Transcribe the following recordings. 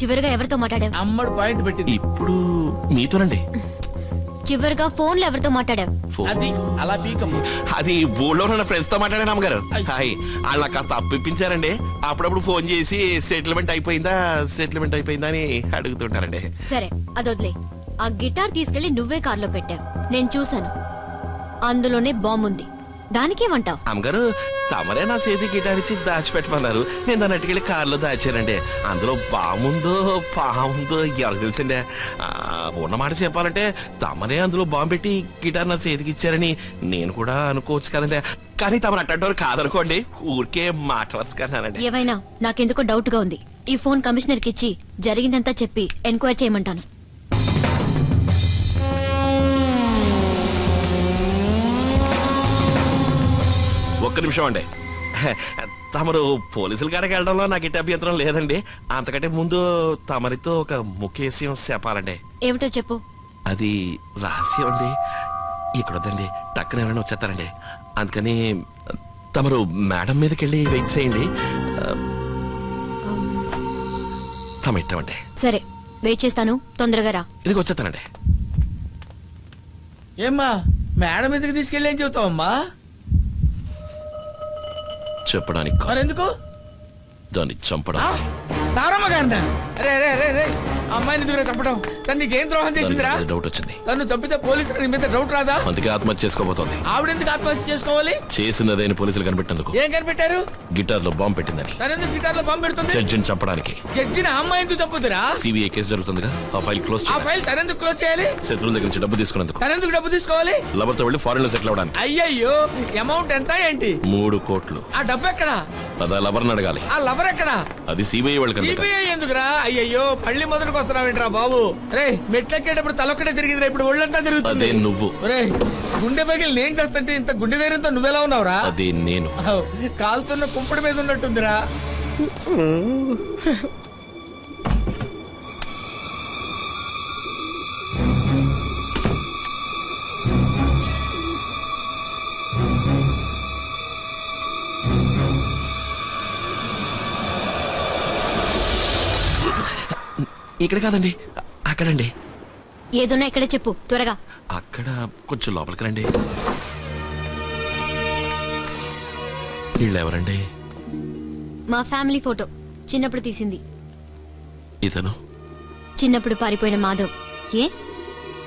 చివరిగా ఎవరితో మాట్లాడావు? అమ్మడు పాయింట్ పెట్టింది. ఇప్పుడు మీతోనండి. చివరిగా ఫోన్ లో ఎవరితో మాట్లాడావు? అది అలా పీకమ్మ. అది ఊళ్ళో ఉన్న ఫ్రెండ్స్ తో మాట్లాడాను అమ్మగారు. హాయ్, వాళ్ళు నాకు కాస్త అప్పిప్పించారండి. అప్పుడప్పుడు ఫోన్ చేసి సెటిల్మెంట్ అయిపోయిందా అని అడుగుతుంటారండి. సరే అది వదిలే. ఆ గిటార్ తీసుకెళ్లి నువ్వే కార్లో పెట్టావు, నేను చూసాను. అందులోనే బాంబు ఉంది, దానికేమంటావు? అమ్మగారు, తమరే నా చేతి గిటార్ ఇచ్చి దాచిపెట్టమన్నారు. నేను దాన్ని అట్టుకెళ్ళి కారులో దాచానండి. అందులో బాముందో పాముందో ఎవరికి తెలుసండి. ఉన్నమాట చెప్పాలంటే తమరే అందులో బాంబు పెట్టి గిటార్ నా చేతికి ఇచ్చారని నేను కూడా అనుకోవచ్చు కదండి. కానీ తమరు అట్టంటారు కాదనుకోండి, ఊరికే మాట వరుసకన్నానండి. ఏమైనా నాకెందుకో డౌట్ గా ఉంది. ఈ ఫోన్ కమిషనర్ కి ఇచ్చి జరిగిందంతా చెప్పి ఎంక్వైరీ చేయమంటాను. ఒక్క నిమిషం అండి. తమరు పోలీసుల కాడికి వెళ్ళడంలో నాకు ఇటు అభ్యంతరం లేదండి. అంతకంటే ముందు తమరితో ఒక ముఖ్య విషయం చెప్పాలండి. ఏమిటో చెప్పు. అది రహస్యం అండి. ఇక్కడ వద్దండి, టక్కున ఎవరైనా వచ్చేస్తారండి. అందుకని తమరు మేడం మీదకి వెళ్ళి వెయిట్ చేయండి. తమ ఇట్టమండి. సరే వెయిట్ చేస్తాను, తొందరగా రా. ఇదికి వచ్చేస్తానండి. ఏమ్మా మేడం ఎందుకు తీసుకెళ్ళి ఏం చెబుతావమ్మా? చెప్పడానికి కాదు, మరెందుకు? దాన్ని చంపడం. తారమ్మ గారినా? అరే అరే అరే అరే, అమ్మాయిని ఎందుకు చంపడం? తను నీకేం ద్రోహం చేసిందిరా? డౌట్ వచ్చింది. తను చంపితే పోలీసులు నీ మీద డౌట్ రాదా? అందుకే ఆత్మహత్య చేసుకోబోతోంది. ఆవిడెందుకు ఆత్మహత్య చేసుకోవాలి? చేసినదేని పోలీసులు కనిపెట్టేందుకు. ఏం కనిపెట్టారు? గిటార్ లో బాంబు పెట్టిందని. తనెందుకు గిటార్ లో బాంబు పెడుతుంది? జడ్జిని చంపడానికి. జడ్జిని అమ్మాయి ఎందుకు చంపుతురా? సిబిఐ కేసు జరుగుతుందిగా, ఆ ఫైల్ క్లోజ్ ఆ ఫైల్ తనెందుకు క్లోజ్ చేయాలి? శత్రువుల దగ్గర నుంచి డబ్బు తీసుకున్నందుకు. తనెందుకు డబ్బు తీసుకోవాలి? లవర్ తో వెళ్లి ఫారెన్ లో సెటిల్ అవడానికి. అయ్యయ్యో, అమౌంట్ ఎంత ఏంటి? 3 కోట్లు. ఆ డబ్బు ఎక్కడా? అదా లవర్ని అడగాలి. ఆ లవర్ ఎక్కడా? అది సిబిఐ వాళ్ళకి. సిబిఐ ఎందుకురా? అయ్యయ్యో, పళ్ళి మొదటికి వస్తున్నావేంట్రా బాబు? రే, మెట్లెక్కేటప్పుడు తలొక్కడే తిరిగిందిరా, ఇప్పుడు ఒళ్ళంతా తిరుగుతుంది. అదే నువ్వు. రే, గుండె పగిలి నేను చేస్తుంటే ఇంత గుండె ధైర్యంతో నువ్వెలా ఉన్నావురా? అదే నేను. కాలుతున్న కుంపుడి మీద ఉన్నట్టుందిరా. ఇక్కడ కాదండి, అక్కడండి. ఏదోనా ఇక్కడే చెప్పు త్వరగా. అక్కడ కొంచెం లోపలికి రండి. వీళ్ళెవరండి? మా ఫ్యామిలీ ఫోటో, చిన్నప్పుడు తీసింది. ఇతను చిన్నప్పుడు పారిపోయిన మాధవ్. ఏ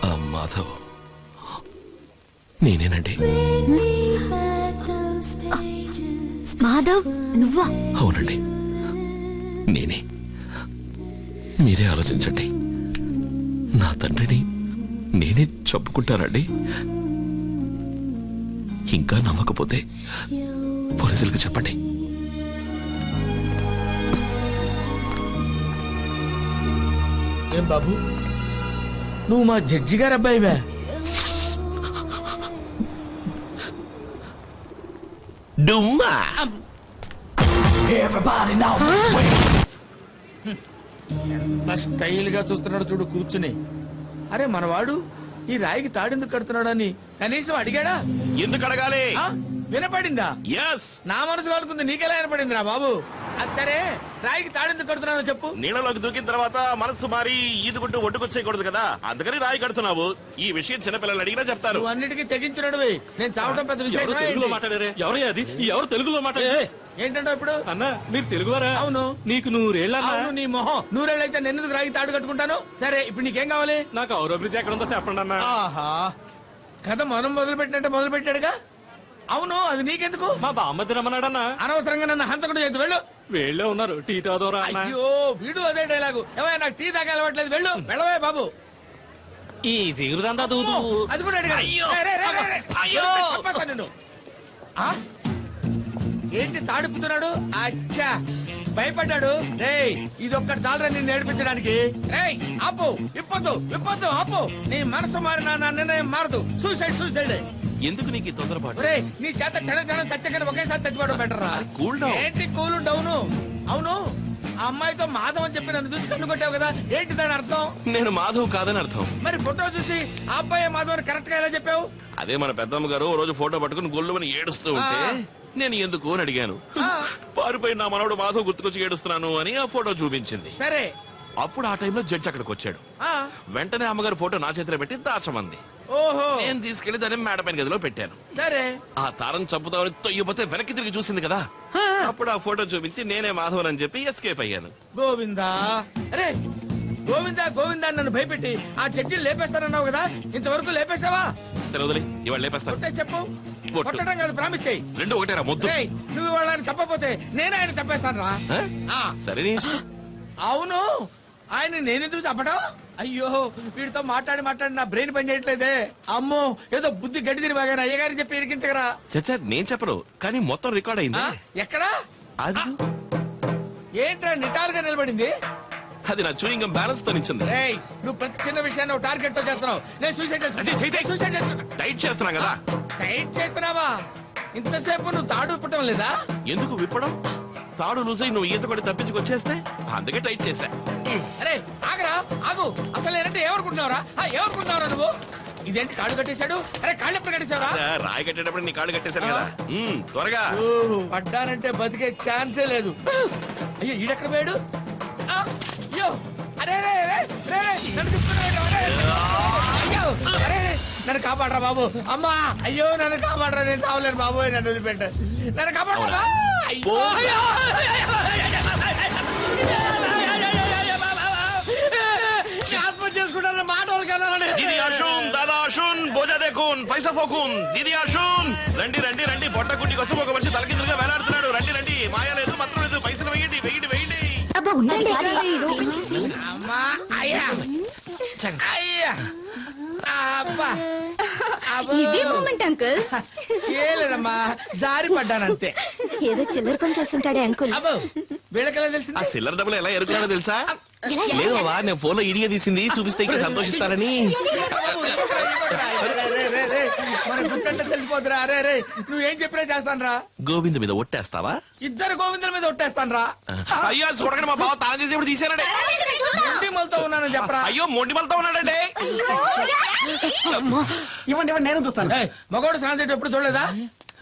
ఆ మాధవ్ నేనేనండి. మాధవ్ నువ్వా? అవునండి, నేనే. మీరే ఆలోచించండి, నా తండ్రిని నేనే చంపుకుంటానండి. ఇంకా నమ్మకపోతే పోలీసులకు చెప్పండి. ఏం బాబు, నువ్వు మా జడ్జి గారు అబ్బాయివా? డుమ్మా. ఎంత స్టైల్ గా చూస్తున్నాడు చూడు కూర్చుని. అరే మనవాడు ఈ రాయికి తాడెందుకు కడుతున్నాడని కనీసం అడిగాడా? ఎందుకు అడగాలి? వినపడిందా? ఎస్. నా మనసులో అనుకుంది నీకెలా వినపడింది రా బాబు? అది సరే, రాయికి తాడెందుకు కడుతున్నానో చెప్పు. నీళ్ళలోకి దూకిన తర్వాత మనసు మారి ఈదుకుంటూ ఒడ్డుకొచ్చేయకూడదు కదా, అందుకని రాయి కడుతున్నావు. ఈ విషయం చిన్నపిల్లలు అడిగినా చెప్తారు. నువ్వు అన్నిటికీ తెగించినడువి, నేను చావడం పెద్ద విషయం. ఎవరు తెలుగులో మాట్లాడారే? ఏంటంటే ఇప్పుడు అన్న మీరు తెలుగువారా? అవును. నీకు నూరేళ్ళన్నా? అవును, నీ మొహం నూరేళ్ళైతే నెన్నుకు రాయి తాడు కట్టుకుంటాను. సరే ఇప్పుడు నీకేం కావాలి? నాకు ఔరో బ్రిడ్జ్ ఎక్కడ ఉందో చెప్పండి అన్న. ఆహా, కథ మనం మొదలు పెట్టినట్టే మొదలు పెట్టాడుగా. అవును, అది నీకెందుకు? మా బామ్మద్ది రమ్మన్నాడన్నా. అనవసరంగా నన్ను హంతకుడు చేద్దు, వెళ్ళు. వేళ్ళే ఉన్నారు, టీ తాదోరా అన్న. అయ్యో, వీడు అదే డైలాగు. ఏమైనా నాకు టీ తాగా అలవాట్లేదు, వెళ్ళు. వెళ్ళవే బాబు. ఈ జీరుదంతా దూదు. అది కూడా అడిగాడు. అయ్యో. రే, రే, రే, రే, రే. అయ్యో. చంపేస్తా నిన్ను. ఆ? ఏంటి తాడిపుతున్నాడు? అచ్చా, భయపడ్డాడు. రేయ్, ఇది ఒక్కటి చాలరా నిన్ను ఏడిపించడానికి. రేయ్ ఆపు, విప్పొద్దు విప్పొద్దు, ఆపు. నీ మనసు మారినా నా నిర్ణయం మారదు. Suicide suicide. ఎందుకు నీకు ఈ తొందరపాటు? రే, నీ చేత క్షణం క్షణం చచ్చకని ఒకేసారి చచ్చిపోవడం బెటర్ రా. Cool down. ఏంటి కూల్ డౌను? అవును, ఆ అమ్మాయితో మాధవ్ అని చెప్పి నన్ను చూసి కన్ను కొట్టావు కదా, ఏంటి దాని అర్థం? నేను మాధవ్ కాదని అర్థం. మరి ఫోటో చూసి ఆ అబ్బాయి మాధవ్ అని కరెక్ట్ గా ఎలా చెప్పావు? అదే మన పెద్దమ్మ గారు ఓ రోజు ఫోటో పట్టుకుని గొల్లుమని ఏడుస్తూ ఉంటే నేను ఎందుకు అని అడిగాను. పారిపోయి నా మనవడు మాధవ్ గుర్తుకొచ్చి ఏడుస్తున్నాను అని ఆ ఫోటో చూపించింది. సరే, అప్పుడు ఆ టైంలో జడ్జి అక్కడికి వచ్చాడు. ఆ, వెంటనే అమ్మగారు ఫోటో నా చేతిలో పెట్టి దాచమంది. ఓహో నేను తీసుకెళ్లి దాన్ని మేడ పైన గదిలో పెట్టాను. సరే ఆ తారం చంపుతామని తొయ్యపోతే వెనక్కి తిరిగి చూసింది కదా, అప్పుడు ఆ ఫోటో చూపించి నేనే మాధవన్ అని చెప్పి ఎస్కేప్ అయ్యాను. గోవిందా అరే గోవిందా గోవిందా అని నన్ను భయపెట్టి ఆ జడ్జిని లేపేస్తానన్నావు కదా, ఇంతవరకు లేపేసావా? సరే వదిలి, ఇవాళ లేపేస్తాను. కొట్టే చెప్పు. కొట్టు. కొట్టడం కాదు, ప్రామిస్ చేయి. రెండు ఒకటేరా ముద్దు. రేయ్, నువ్వు వాళ్ళని చెప్పపోతే నేను ఆయన చంపేస్తాను రా. ఆ? సరే నీ ఇష్టం. అవును, ఆయన నేనెందుకు చంపడం? అయ్యో వీడితో మాట్లాడి నా బ్రెయిన్ పని చేయట్లేదే. అమ్మో ఏదో బుద్ధి గడ్డి తిని బాగా అయ్యగారికి చెప్పి ఇరికించగరా. చచ్చా నేను చెప్పను, కానీ మొత్తం రికార్డ్ అయింది. ఎక్కడా? అది ఏంట్రా నిటాలుగా నిలబడింది? అది నా చూయింగ్ బ్యాలెన్స్ తో నిచ్చింది. రేయ్, నువ్వు ప్రతి చిన్న విషయాన్ని టార్గెట్ తో చేస్తున్నావు. నేను సూసైడ్ చేస్తున్నా. టైట్ చేస్తున్నా కదా. టైట్ చేస్తున్నావా? ఇంతసేపు నువ్వు తాడు విప్పటం లేదా? ఎందుకు విప్పడం? తాడు లూజ్ అయి నువ్వు ఈత కొట్టి తప్పించుకొచ్చేస్తే అందుకే టైట్ చేశా. అరే ఆగరా, ఆగు. అసలు ఏంటంటే ఏమనుకుంటున్నావురా? ఏమనుకుంటున్నావురా నువ్వు? ఇదేంటి కాళ్ళు కట్టేశాడు? అరే కాళ్ళు ఎప్పుడు కట్టేశావురా? రాయి కట్టేటప్పుడు నీ కాళ్ళు కట్టేశాను కదా. త్వరగా పడ్డానంటే బతికే ఛాన్సే లేదు. అయ్యో ఈడెక్కడ పోయాడు? అయ్యో అరే రే రే రే నన్ను తిప్పుతున్నాడు. అయ్యో అరే నన్ను కాపాడరా బాబు. అమ్మా అయ్యో నన్ను కాపాడరా, నేను చావలేను బాబు. నన్ను వదిలిపెట్ట, నన్ను కాపాడరా. ఆత్మహత్య చేసుకుంటాను మాట దీది అషున్, దాదా అషున్, బోజా దేకున్, పైసా ఫోకున్. దీది అషున్, రండి రండి రండి. బొట్ట గుడ్డి కోసం ఒక మనిషి తలకిందులుగా వేలాడుతున్నాడు. రండి రండి, మాయ లేదు మంత్రం లేదు, పైసలు వేయండి వేయండి వేయండి. అమ్మా అయ్యా అయ్యా అబ్బా అంకుల్ ఏ లేదమ్మా, జారి పడ్డానంతే. ఏదో చిల్లర పని చేస్తుంటాడే అంకుల్. అబ్బో వీళ్ళకెలా ఆ తెలిసింది? సిల్లర్ డబ్బులు ఎలా ఎరుకున్నాడో తెలుసా? లేదు బాబా, నేను ఫోన్ లో ఇడిగా తీసింది చూపిస్తే ఇంకా సంతోషిస్తారని. మన గుట్టంటే తెలిసిపోతురా. అరే రే నువ్వేం చెప్పినా చేస్తాను. గోవింద్ మీద ఒట్టేస్తావా? ఇద్దరు గోవిందుల మీద ఒట్టేస్తాను రా. అయ్యో చూడకండి, మా బావ తాను చేసి ఇప్పుడు తీసానండి. మొండిమలతో ఉన్నానని చెప్పరా. అయ్యో మొండి మలతో ఉన్నాడండి. ఇవ్వండి ఇవ్వండి, నేను చూస్తాను. మగోడు స్నానం చేయడం ఎప్పుడు చూడలేదా?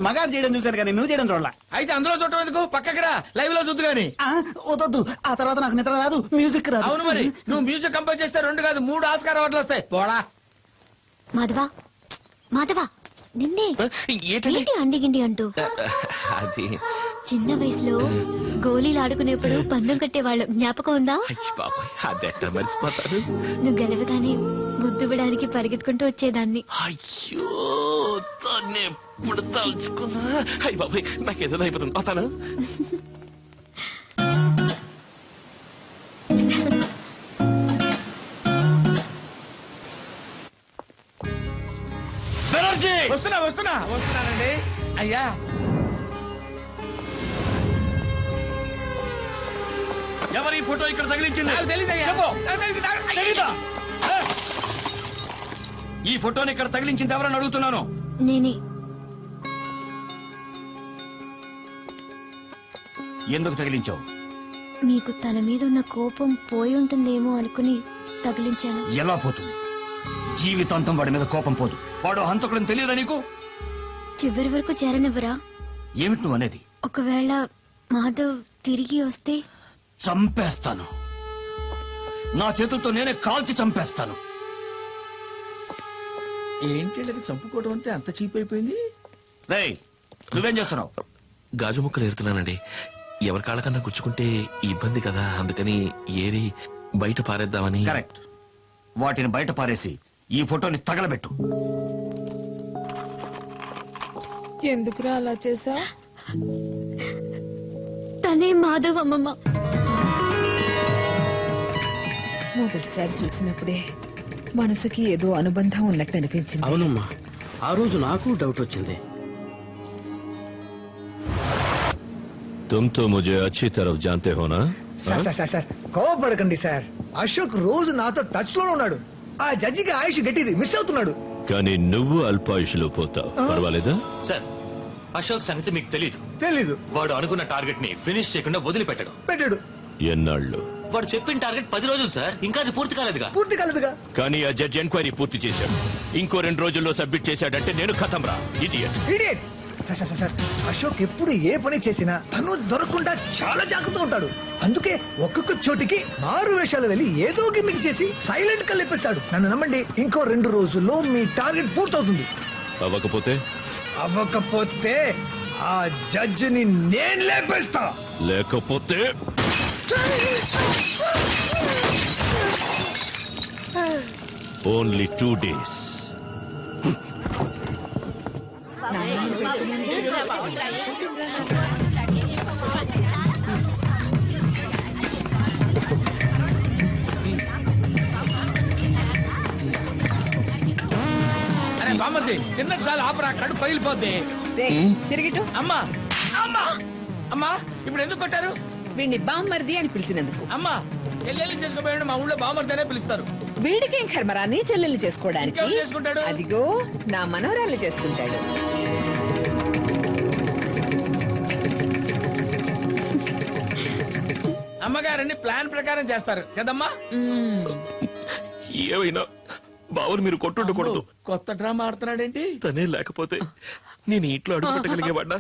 మగారు చేయడం చూశాను కానీ నువ్వు చేయడం చూడాల. అయితే అందులో చూడటం ఎందుకు? పక్కకి రా, లైవ్ లో చూద్దు గాని. వద్దు, ఆ తర్వాత నాకు నిద్ర రాదు, మ్యూజిక్ రాదు. అవును మరి, నువ్వు మ్యూజిక్ కంపోజ్ చేస్తే 2 కాదు 3 ఆస్కార్ అవార్డులు వస్తాయి. పోడా మాధవా మాధవా, నిన్నే ఏంటండి? ఏంటి అండిగిండి అంటూ? అది చిన్న వయసులో గోళీలు ఆడుకునేప్పుడు పందెం కట్టేవాళ్ళు జ్ఞాపకం ఉందా? అయ్యి బాబాయ్, అదెట్లా మర్చిపోతాను. నువ్వు గెలవగానే ముద్దువిడానికి పరిగెత్తుకుంటూ వచ్చేదాన్ని. అయ్యో దాన్ని ఎప్పుడు తలుచుకున్నా అయ్యి బాబాయ్ నాకేదో అయిపోతుంది. పోతాను. వస్తున్నానండి. అయ్యా ఎవరి ఫోటో ఇక్కడ తగిలించింది? నాకు తెలీదయ్యా. నాకు తెలీదు. తెలీదా? ఈ ఫోటోని ఇక్కడ తగిలించింది ఎవరని అడుగుతున్నాను. నేనే. ఎందుకు తగిలించావు? మీకు తన మీద ఉన్న కోపం పోయి ఉంటుందేమో అనుకుని తగిలించాను. ఎలా పోతుంది? జీవితాంతం వాడి మీద కోపం పోదు. వాడు హంతకుడని తెలియదా నీకు? చివరి వరకు చేరనివ్వరా? ఏమిటి నువ్వు అనేది? ఒకవేళ మాధవ్ తిరిగి వస్తే చంపేస్తాను. నా చేతులతో నేనే కాల్చి చంపేస్తాను. ఏంటి ఇలా చంపుకోవడం అంటే అంత చీప్ అయిపోయింది? రేయ్, నువ్వేం చేస్తున్నావు? గాజు ముక్కలు ఎడుతున్నానండి. ఎవరి కాళ్ళకన్నా గుచ్చుకుంటే ఇబ్బంది కదా, అందుకని ఏరి బయట పారేద్దామని. కరెక్ట్. వాటిని బయట పారేసి ఈ ఫోటోని తగలబెట్టు. ఎందుకురా అలా చేసా? తనే మాధవ్ అమ్మమ్మ. మొదటిసారి చూసినప్పుడే మనసుకి ఏదో అనుబంధం ఉన్నట్టు అనిపించింది. అవునమ్మా, ఆ రోజు నాకు డౌట్ వచ్చింది. तुम तो मुझे अच्छी तरफ जानते हो ना? సార్ సార్ సార్ సార్ కోపడకండి సార్. అశోక్ రోజు నాతో టచ్ లో ఉన్నాడు. ఆ జడ్జికి ఆయుష్ గట్టిది, మిస్ అవుతున్నాడు. కానీ నువ్వు అల్పాయుషులో పోతావు. పర్వాలేదా? సార్, అశోక్ సంగతి మీకు తెలీదు. తెలీదు. వాడు అనుకున్న టార్గెట్ ని ఫినిష్ చేయకుండా వదిలిపెట్టడు. పెట్టాడు. ఎన్నాళ్ళు? వాడు చెప్పిన టార్గెట్ 10 రోజులు సార్. ఇంకా అది పూర్తి కాలేదుగా. పూర్తి కలదుగా. కానీ ఆ జడ్జి ఎంక్వైరీ పూర్తి చేశాడు. ఇంకో 2 రోజుల్లో సబ్మిట్ చేశాడంటే నేను ఖతం రా. ఇడియట్. ఇడియట్. సార్, అశోక్ ఎప్పుడు ఏ పని చేసినా తను దొరకకుండా చాలా జాగ్రత్తగా ఉంటాడు. అందుకే ఒక్కొక్క చోటికి మారు వేషాలు వెళ్ళి ఏదో గిమ్మిక్ చేసి సైలెంట్ గా లేపిస్తాడు. నన్ను నమ్మండి, ఇంకో 2 రోజుల్లో మీ టార్గెట్ పూర్తవుతుంది. అవ్వకపోతే ఆ జడ్జిని నేను లేపేస్తా. లేకపోతే ఓన్లీ 2 days. అరే బామ్మది తిన్న చాలు ఆపరా, కడు పగిలిపోద్ది. తిరిగిటు అమ్మా అమ్మా అమ్మా, ఇప్పుడు ఎందుకు కొట్టారు? వీడిని బామ్మర్ది అని పిలిచినందుకు. అమ్మా చెల్లెల్ని చేసుకోపోయాడు, మా ఊళ్ళో బామ్మర్దనే పిలుస్తారు. వీడికేం కర్మరా నీ చెల్లెల్ని చేసుకోవడానికి? ఇంకెవరు చేసుకుంటాడు? అదిగో నా మనవరాల్ని చేసుకుంటాడు. అమ్మగారన్ని ప్లాన్ ప్రకారం చేస్తారు కదమ్మా. ఏమైనా బావని మీరు కొట్టుండకూడదు. కొత్త డ్రామా ఆడుతున్నాడేంటి? తనే లేకపోతే నేను ఇంట్లో అడుగు పెట్టగలిగేవాడా?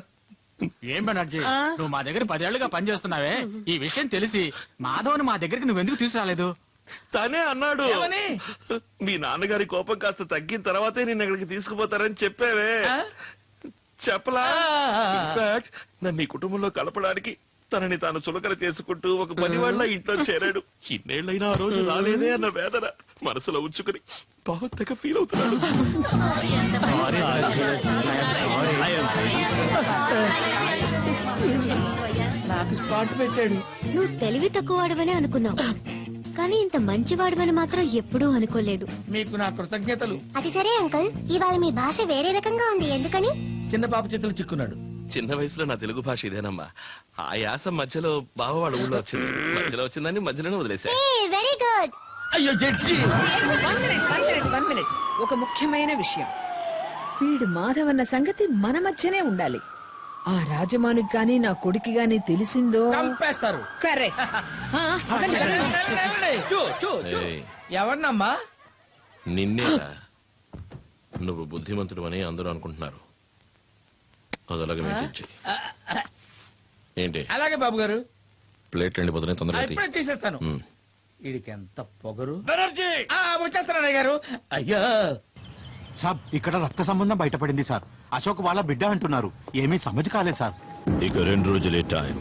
ఏం బెనర్జీ, నువ్వు మా దగ్గర 10 ఏళ్లుగా పనిచేస్తున్నావే, ఈ విషయం తెలిసి మాధవని మా దగ్గరికి నువ్వెందుకు తీసుకురాలేదు? తనే అన్నాడు, ఏమని? మీ నాన్నగారి కోపం కాస్త తగ్గిన తర్వాతే నేను ఇక్కడికి తీసుకుపోతారని చెప్పావే. ఆ? చెప్పలా? ఇన్ఫాక్ట్ నన్ను ఈ కుటుంబంలో కలపడానికి తనని తాను చులకన చేసుకుంటూ ఒక పని వాళ్ళ ఇంట్లో చేరాడు. ఇన్నేళ్లైనా ఆ రోజు రాలేదే అన్న వేదన మనసులో ఉంచుకుని బాగా తెగ ఫీల్ అవుతున్నాడు. నాకు స్పాట్ పెట్టాడు. నువ్వు తెలివి తక్కువవాడవనే అనుకున్నావు, కానీ ఇంత మంచివాడవని మాత్రం ఎప్పుడూ అనుకోలేదు. మీకు నా కృతజ్ఞతలు. అది సరే అంకుల్, ఇవాళ మీ భాష వేరే రకంగా ఉంది, ఎందుకని? చిన్న పాప చేతులు చిక్కున్నాడు. చిన్న వయసులో నా తెలుగు భాష ఇదేనమ్మా. ఆ యాస మధ్యలో బావవాడు ఊళ్ళో వచ్చింది, మధ్యలో వచ్చిందని మధ్యలోనే వదిలేశా. Very good. అయ్యో జడ్జి, వన్ మినిట్. ఒక ముఖ్యమైన విషయం, వీడు మాధవన్న సంగతి మన మధ్యనే ఉండాలి. ఆ రాజమానికి గాని నా కొడుకు గాని తెలిసిందో చంపేస్తారు. కరెక్ట్. ఏయ్, ఎవరినమ్మా? నిన్నేరా? నువ్వు బుద్ధిమంతుడు అని అందరూ అనుకుంటున్నారు. అది అలాగే మెయింటైన్ చెయ్యి. ఏంటి అలాగే బాబు గారు, ప్లేట్లు ఎండిపోతున్నాయి, తొందరగా తీ. ఇప్పుడే తీసేస్తాను. ఉమ్. వీడికి ఎంత పొగరు. బెనర్జీ వచ్చేస్తాను అన్నయ్య గారు. అయ్యో సాబ్, ఇక్కడ రక్త సంబంధం బయటపడింది సార్. అశోక్ వాళ్ళ బిడ్డ అంటున్నారు. ఏమీ సమజ్ కాలేదు సార్. ఇక 2 రోజులే టైం.